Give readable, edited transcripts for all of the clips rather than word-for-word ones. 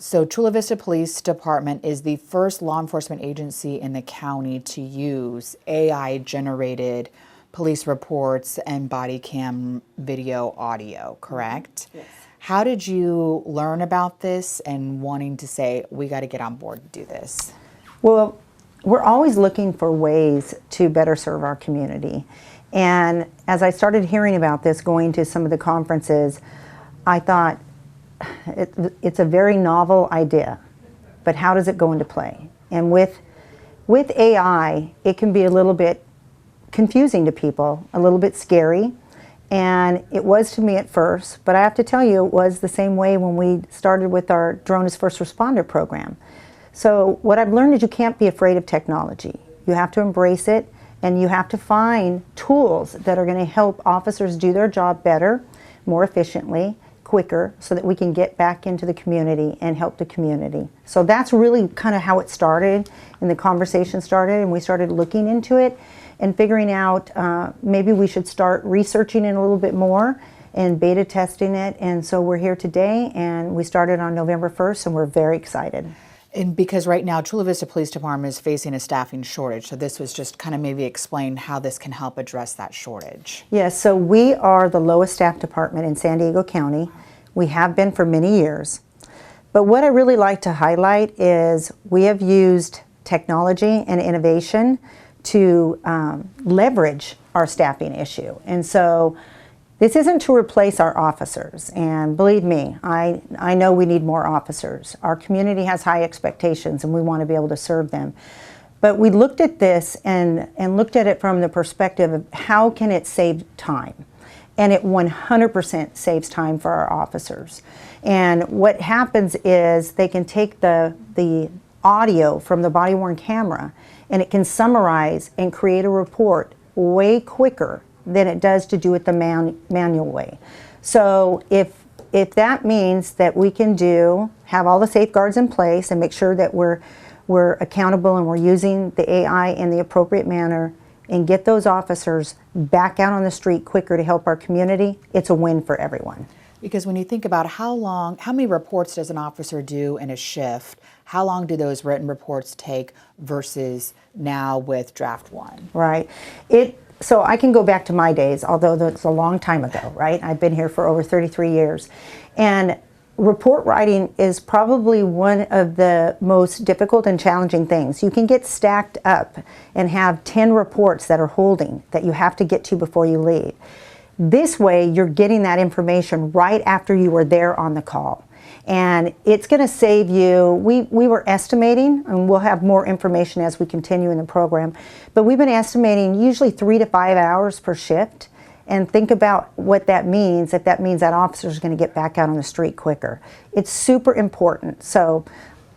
So Chula Vista Police Department is the first law enforcement agency in the county to use AI-generated police reports and body cam video audio, correct? Yes. How did you learn about this and wanting to say, we got to get on board to do this? Well, we're always looking for ways to better serve our community. And as I started hearing about this, going to some of the conferences, I thought, it's a very novel idea, but how does it go into play? And with AI, it can be a little bit confusing to people, a little bit scary, and it was to me at first, but I have to tell you, it was the same way when we started with our Drone as First Responder program. So what I've learned is you can't be afraid of technology. You have to embrace it, and you have to find tools that are going to help officers do their job better, more efficiently, quicker, so that we can get back into the community and help the community. So that's really kind of how it started, and the conversation started, and we started looking into it and figuring out maybe we should start researching it a little bit more and beta testing it. And so we're here today, and we started on November 1st, and we're very excited. And because right now Chula Vista Police Department is facing a staffing shortage, so this was just kind of maybe explain how this can help address that shortage. Yes, so we are the lowest staff department in San Diego County. We have been for many years. But what I really like to highlight is we have used technology and innovation to leverage our staffing issue. And so this isn't to replace our officers, and believe me, I know we need more officers. Our community has high expectations, and we want to be able to serve them. But we looked at this and looked at it from the perspective of how can it save time? And it 100% saves time for our officers. And what happens is they can take the audio from the body-worn camera, and it can summarize and create a report way quicker than it does to do it the manual way. So if that means that we can have all the safeguards in place and make sure that we're accountable and we're using the AI in the appropriate manner and get those officers back out on the street quicker to help our community, it's a win for everyone. Because when you think about how many reports does an officer do in a shift, how long do those written reports take versus now with Draft One? Right. So I can go back to my days, although that's a long time ago, right? I've been here for over 33 years. And report writing is probably one of the most difficult and challenging things. You can get stacked up and have 10 reports that are holding that you have to get to before you leave. This way, you're getting that information right after you were there on the call. And it's going to save you, we were estimating, and we'll have more information as we continue in the program, but we've been estimating usually 3 to 5 hours per shift. And think about what that means, if that means that officer is going to get back out on the street quicker. It's super important. So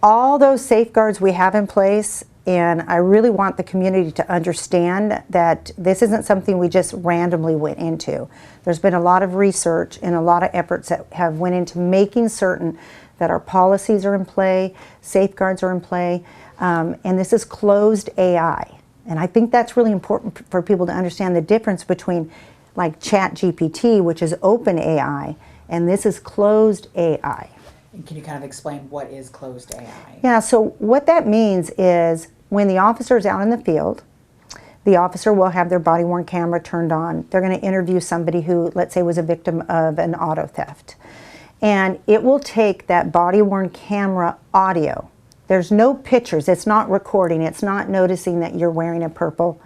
all those safeguards we have in place, and I really want the community to understand that this isn't something we just randomly went into. There's been a lot of research and a lot of efforts that have went into making certain that our policies are in play, safeguards are in play, and this is closed AI. And I think that's really important for people to understand the difference between like ChatGPT, which is open AI, and this is closed AI. And can you kind of explain what is closed AI? Yeah, so what that means is when the officer is out in the field, the officer will have their body-worn camera turned on. They're going to interview somebody who, let's say, was a victim of an auto theft. And it will take that body-worn camera audio. There's no pictures. It's not recording. It's not noticing that you're wearing a purple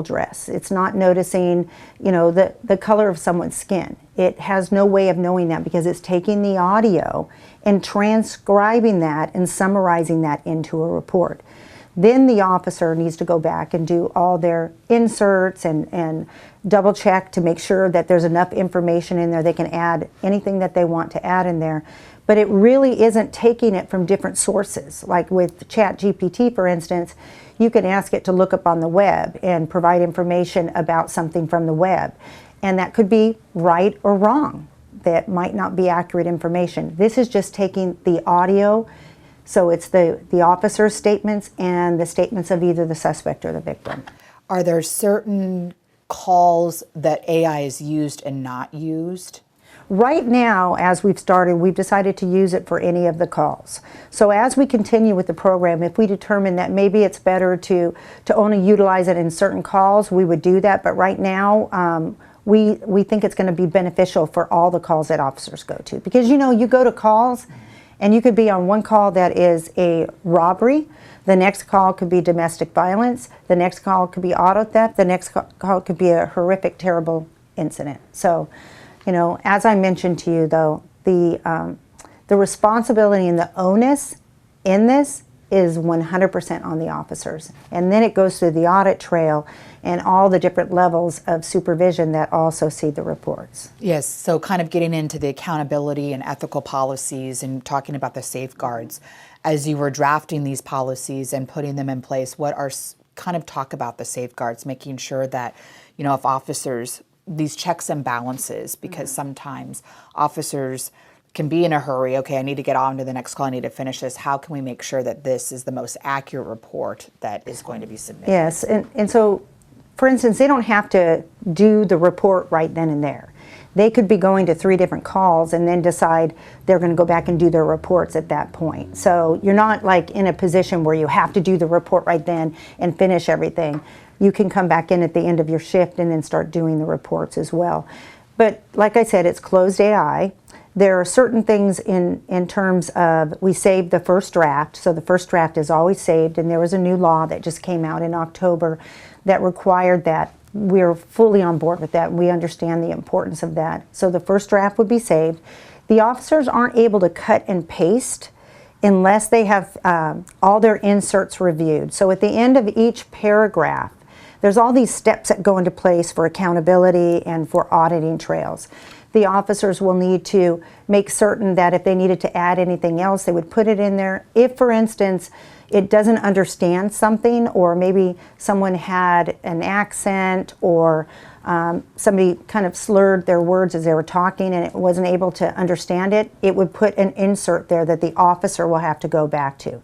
dress. It's not noticing, the color of someone's skin. It has no way of knowing that because it's taking the audio and transcribing that and summarizing that into a report. Then the officer needs to go back and do all their inserts and double check to make sure that there's enough information in there. They can add anything that they want to add in there. But it really isn't taking it from different sources. Like with ChatGPT, for instance, you can ask it to look up on the web and provide information about something from the web. And that could be right or wrong. That might not be accurate information. This is just taking the audio. So it's the officer's statements and the statements of either the suspect or the victim. Are there certain calls that AI is used and not used? Right now, as we've started, we've decided to use it for any of the calls. So as we continue with the program, if we determine that maybe it's better to only utilize it in certain calls, we would do that. But right now, we think it's going to be beneficial for all the calls that officers go to. Because, you know, you go to calls and you could be on one call that is a robbery, the next call could be domestic violence, the next call could be auto theft, the next call could be a horrific, terrible incident. So, you know, as I mentioned to you though, the responsibility and the onus in this is 100% on the officers. And then it goes through the audit trail and all the different levels of supervision that also see the reports. Yes, so kind of getting into the accountability and ethical policies and talking about the safeguards. As you were drafting these policies and putting them in place, what are, kind of talk about the safeguards, making sure that, you know, if officers, these checks and balances, because sometimes officers can be in a hurry, okay, I need to get on to the next call, I need to finish this. How can we make sure that this is the most accurate report that is going to be submitted? Yes, and so, for instance, they don't have to do the report right then and there. They could be going to 3 different calls and then decide they're going to go back and do their reports at that point. So you're not like in a position where you have to do the report right then and finish everything. You can come back in at the end of your shift and then start doing the reports as well. But like I said, it's closed AI. There are certain things in terms of, we saved the first draft, so the first draft is always saved, and there was a new law that just came out in October that required that. We're fully on board with that. We understand the importance of that. So the first draft would be saved. The officers aren't able to cut and paste unless they have all their inserts reviewed. So at the end of each paragraph, there's all these steps that go into place for accountability and for auditing trails. The officers will need to make certain that if they needed to add anything else, they would put it in there. If, for instance, it doesn't understand something, or maybe someone had an accent, or somebody kind of slurred their words as they were talking and it wasn't able to understand it, it would put an insert there that the officer will have to go back to.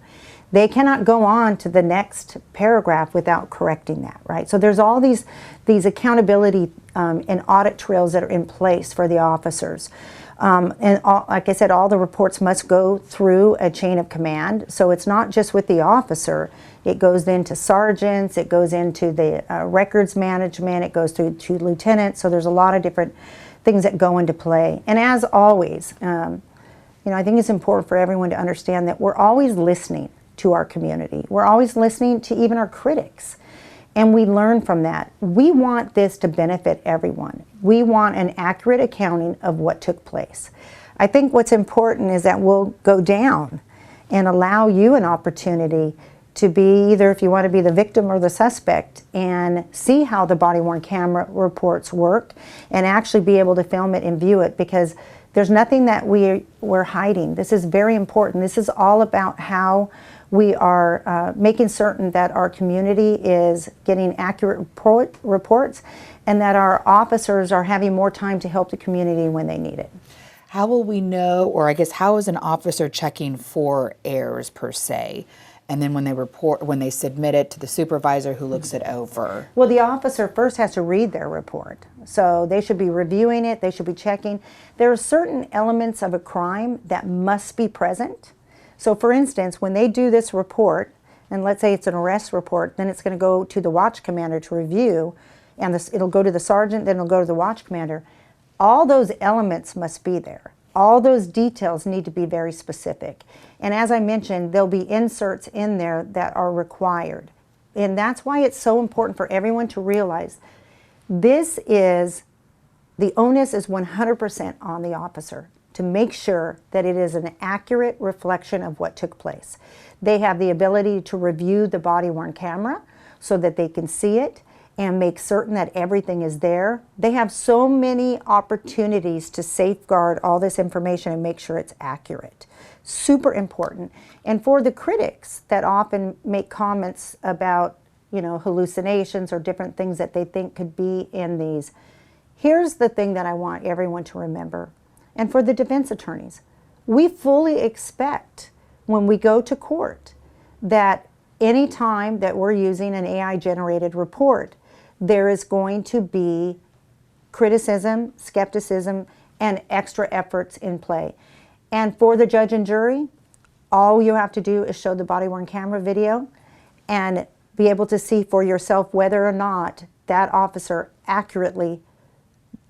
They cannot go on to the next paragraph without correcting that, right? So there's all these accountability and audit trails that are in place for the officers. Like I said, all the reports must go through a chain of command. So it's not just with the officer. It goes then to sergeants, it goes into the records management, it goes through to lieutenants. So there's a lot of different things that go into play. And as always, you know, I think it's important for everyone to understand that we're always listening to our community. We're always listening to even our critics. And we learn from that. We want this to benefit everyone. We want an accurate accounting of what took place. I think what's important is that we'll go down and allow you an opportunity to be either, if you want to be the victim or the suspect, and see how the body-worn camera reports work and actually be able to film it and view it, because there's nothing that we're hiding. This is very important. This is all about how we are making certain that our community is getting accurate reports and that our officers are having more time to help the community when they need it. How will we know, or I guess how is an officer checking for errors per se? And then when they submit it to the supervisor who looks it over? Well, the officer first has to read their report. So they should be reviewing it, they should be checking. There are certain elements of a crime that must be present. So for instance, when they do this report, and let's say it's an arrest report, then it's going to go to the watch commander to review, and it'll go to the sergeant, then it'll go to the watch commander. All those elements must be there. All those details need to be very specific. And as I mentioned, there'll be inserts in there that are required. And that's why it's so important for everyone to realize the onus is 100% on the officer to make sure that it is an accurate reflection of what took place. They have the ability to review the body-worn camera so that they can see it and make certain that everything is there. They have so many opportunities to safeguard all this information and make sure it's accurate. Super important. And for the critics that often make comments about, you know, hallucinations or different things that they think could be in these, here's the thing that I want everyone to remember. And for the defense attorneys, we fully expect when we go to court that any time that we're using an AI-generated report, there is going to be criticism, skepticism, and extra efforts in play. And for the judge and jury, all you have to do is show the body-worn camera video and be able to see for yourself whether or not that officer accurately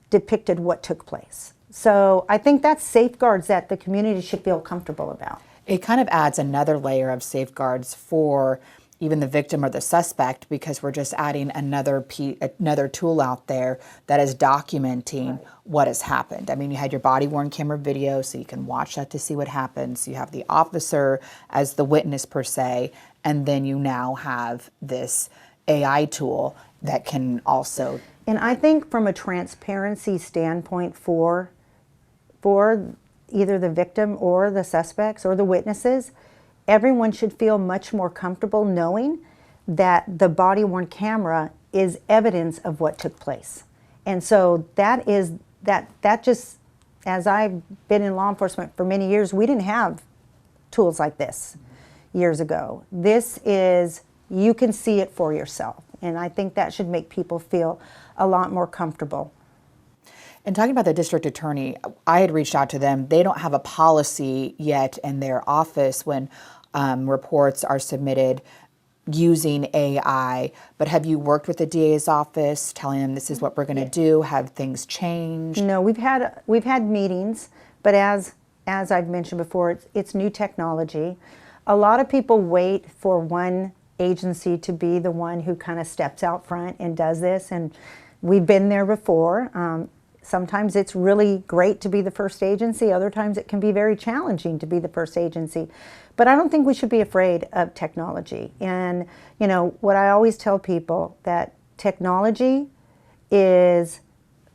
depicted what took place. So I think that's safeguards that the community should feel comfortable about. It kind of adds another layer of safeguards for even the victim or the suspect, because we're just adding another tool out there that is documenting what has happened. I mean, you had your body-worn camera video, so you can watch that to see what happens. You have the officer as the witness per se, and then you now have this AI tool that can also. And I think from a transparency standpoint for either the victim or the suspects or the witnesses, everyone should feel much more comfortable knowing that the body-worn camera is evidence of what took place. And so that just, as I've been in law enforcement for many years, we didn't have tools like this years ago. This is, you can see it for yourself. And I think that should make people feel a lot more comfortable. And talking about the district attorney, I had reached out to them. They don't have a policy yet in their office when reports are submitted using AI. But have you worked with the DA's office, telling them this is what we're going to do? Have things changed? No, we've had meetings, but as I've mentioned before, it's new technology. A lot of people wait for one agency to be the one who kind of steps out front and does this, and we've been there before. Sometimes it's really great to be the first agency. Other times it can be very challenging to be the first agency. But I don't think we should be afraid of technology. And, you know, what I always tell people, that technology is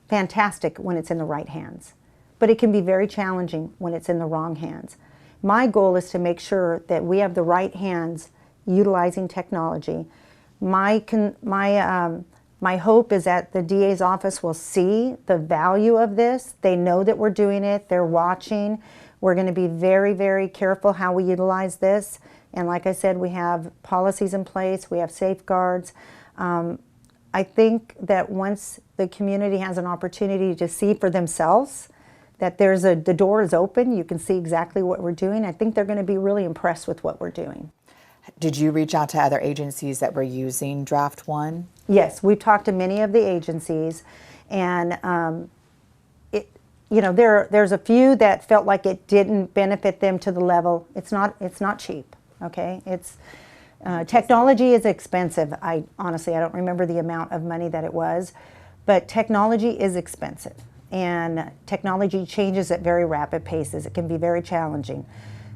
fantastic when it's in the right hands, but it can be very challenging when it's in the wrong hands. My goal is to make sure that we have the right hands utilizing technology. My hope is that the DA's office will see the value of this. They know that we're doing it. They're watching. We're going to be very, very careful how we utilize this. And like I said, we have policies in place. We have safeguards. I think that once the community has an opportunity to see for themselves that the door is open, you can see exactly what we're doing, I think they're going to be really impressed with what we're doing. Did you reach out to other agencies that were using Draft One? Yes, we've talked to many of the agencies, and there's a few that felt like it didn't benefit them to the level. It's not cheap. Okay, technology is expensive. I don't remember the amount of money that it was, but technology is expensive, and technology changes at very rapid paces. It can be very challenging.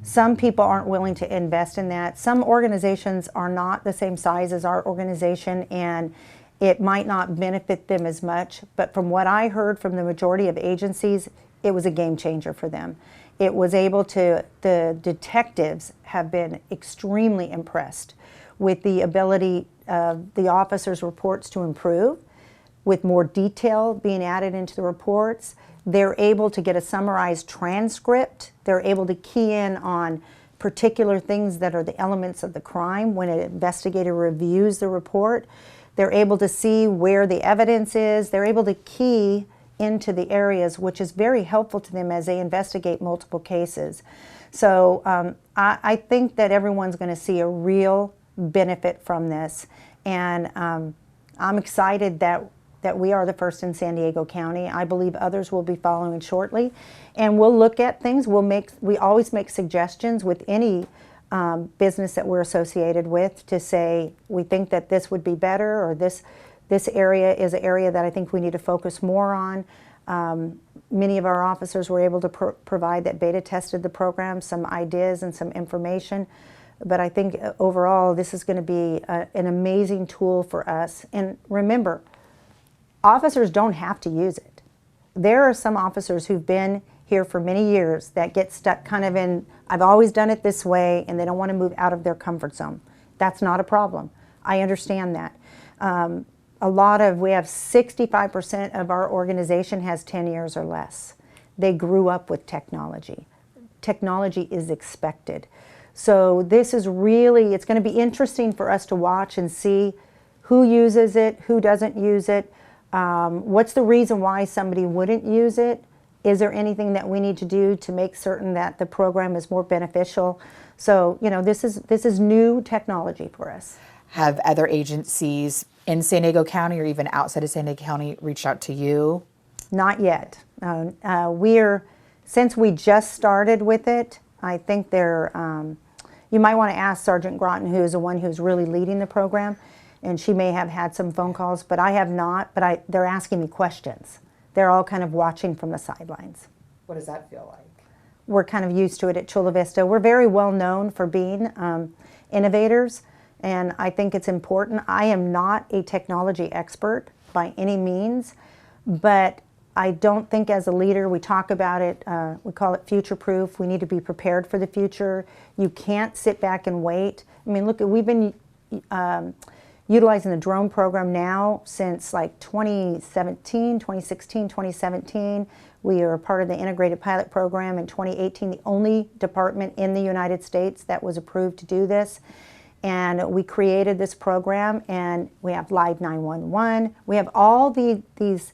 Some people aren't willing to invest in that. Some organizations are not the same size as our organization, and it might not benefit them as much. But from what I heard from the majority of agencies, it was a game changer for them. It was able to, the detectives have been extremely impressed with the ability of the officers' reports to improve, with more detail being added into the reports. They're able to get a summarized transcript. They're able to key in on particular things that are the elements of the crime when an investigator reviews the report. They're able to see where the evidence is. They're able to key into the areas, which is very helpful to them as they investigate multiple cases. So I think that everyone's going to see a real benefit from this. And I'm excited that we are the first in San Diego County. I believe others will be following shortly. And we'll look at things. We always make suggestions with any business that we're associated with to say, we think that this would be better, or this area is an area that I think we need to focus more on. Many of our officers were able to provide that beta tested the program, some ideas and some information. But I think overall this is going to be an amazing tool for us. And remember, officers don't have to use it. There are some officers who've been here for many years that get stuck kind of in, I've always done it this way, and they don't want to move out of their comfort zone. That's not a problem. I understand that. We have 65% of our organization has 10 years or less. They grew up with technology. Technology is expected. So this is really, it's going to be interesting for us to watch and see who uses it, who doesn't use it. What's the reason why somebody wouldn't use it? Is there anything that we need to do to make certain that the program is more beneficial? So, you know, this is new technology for us. Have other agencies in San Diego County or even outside of San Diego County reached out to you? Not yet. Since we just started with it, I think you might want to ask Sergeant Groton, who is the one who's really leading the program, and she may have had some phone calls, but I have not, but they're asking me questions. They're all kind of watching from the sidelines. What does that feel like? We're kind of used to it at Chula Vista. We're very well known for being innovators, and I think it's important. I am not a technology expert by any means, but I don't think as a leader, we talk about it, we call it future-proof. We need to be prepared for the future. You can't sit back and wait. I mean, look, we've been utilizing the drone program now since like 2016, 2017. We are part of the integrated pilot program in 2018, the only department in the United States that was approved to do this. And we created this program, and we have Live 911. We have all these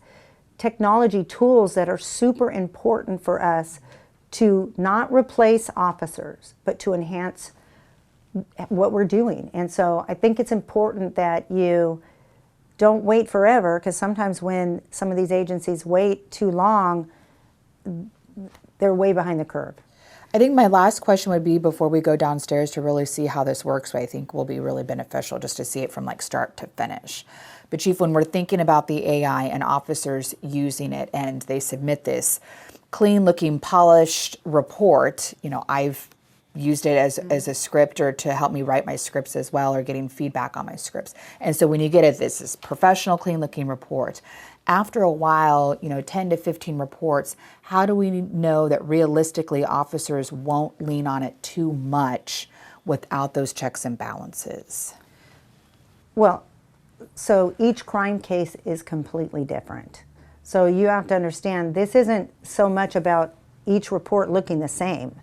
technology tools that are super important for us to not replace officers, but to enhance what we're doing. And so I think it's important that you don't wait forever, because sometimes when some of these agencies wait too long, they're way behind the curve. I think my last question would be, before we go downstairs to really see how this works, I think will be really beneficial just to see it from like start to finish. But Chief, when we're thinking about the AI and officers using it and they submit this clean looking, polished report, you know, I've used it as a scripter to help me write my scripts as well, or getting feedback on my scripts. And so when you get it, this is professional, clean looking report. After a while, you know, 10 to 15 reports, how do we know that realistically officers won't lean on it too much without those checks and balances? Well, so each crime case is completely different. So you have to understand, this isn't so much about each report looking the same.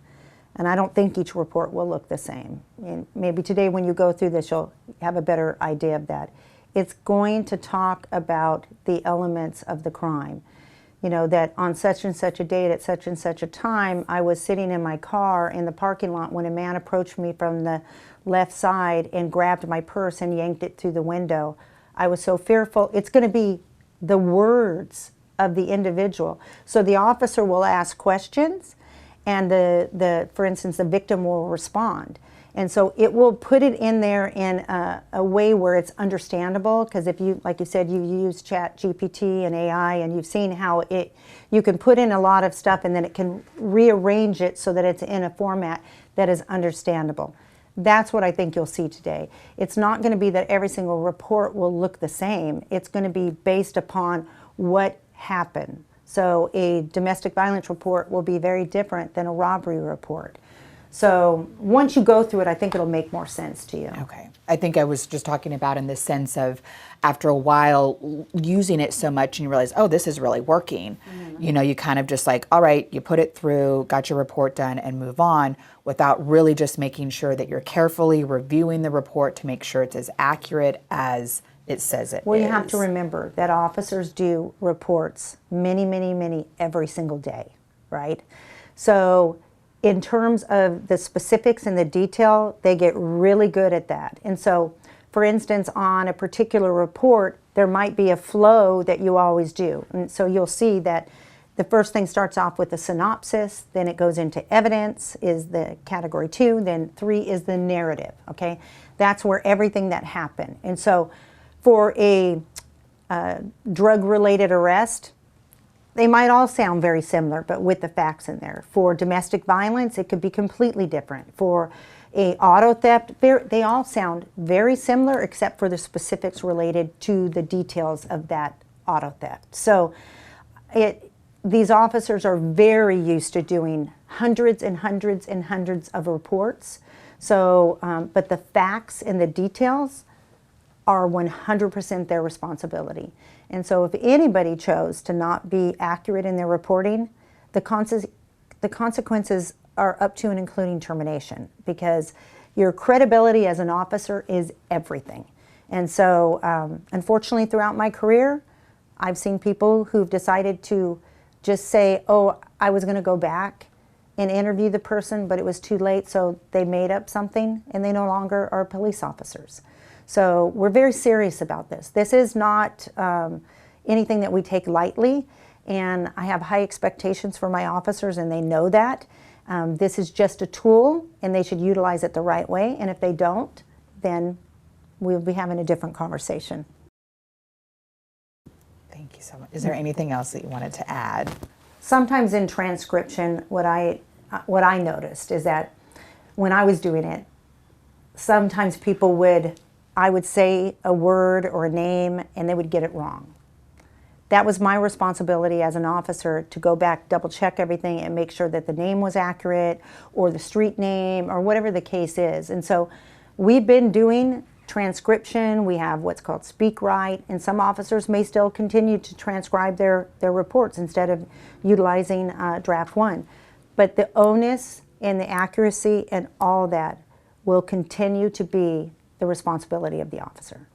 And I don't think each report will look the same. And maybe today when you go through this, you'll have a better idea of that. It's going to talk about the elements of the crime. You know, that on such and such a date at such and such a time, I was sitting in my car in the parking lot when a man approached me from the left side and grabbed my purse and yanked it through the window. I was so fearful. It's going to be the words of the individual. So the officer will ask questions, and for instance, the victim will respond. And so it will put it in there in a way where it's understandable, because if you, like you said, you use Chat GPT and AI, and you've seen how you can put in a lot of stuff and then it can rearrange it so that it's in a format that is understandable. That's what I think you'll see today. It's not going to be that every single report will look the same. It's going to be based upon what happened. So a domestic violence report will be very different than a robbery report. So once you go through it, I think it'll make more sense to you. Okay. I think I was just talking about in the sense of, after a while using it so much and you realize, oh, this is really working. Mm-hmm. You know, you kind of just like, all right, you put it through, got your report done, and move on, without really just making sure that you're carefully reviewing the report to make sure it's as accurate as it says it is. Well, you have to remember that officers do reports many every single day, right? So in terms of the specifics and the detail, they get really good at that. And so, for instance, on a particular report, there might be a flow that you always do. And so you'll see that the first thing starts off with a synopsis, then it goes into evidence, is the category 2, then 3 is the narrative, okay? That's where everything that happened. And so for a drug-related arrest, they might all sound very similar, but with the facts in there. For domestic violence, it could be completely different. For a auto theft, they all sound very similar, except for the specifics related to the details of that auto theft. So these officers are very used to doing hundreds and hundreds and hundreds of reports. So, but the facts and the details are 100% their responsibility. And so if anybody chose to not be accurate in their reporting, the consequences are up to and including termination, because your credibility as an officer is everything. And so unfortunately throughout my career, I've seen people who've decided to just say, oh, I was going to go back and interview the person, but it was too late, so they made up something and they no longer are police officers. So we're very serious about this. This is not anything that we take lightly, and I have high expectations for my officers, and they know that. This is just a tool, and they should utilize it the right way, and if they don't, then we'll be having a different conversation. Thank you so much. Is there anything else that you wanted to add? Sometimes in transcription, what I noticed is that when I was doing it, sometimes I would say a word or a name and they would get it wrong. That was my responsibility as an officer to go back, double check everything and make sure that the name was accurate or the street name or whatever the case is. And so we've been doing transcription. We have what's called speak write, and some officers may still continue to transcribe their reports instead of utilizing draft one. But the onus and the accuracy and all that will continue to be the responsibility of the officer.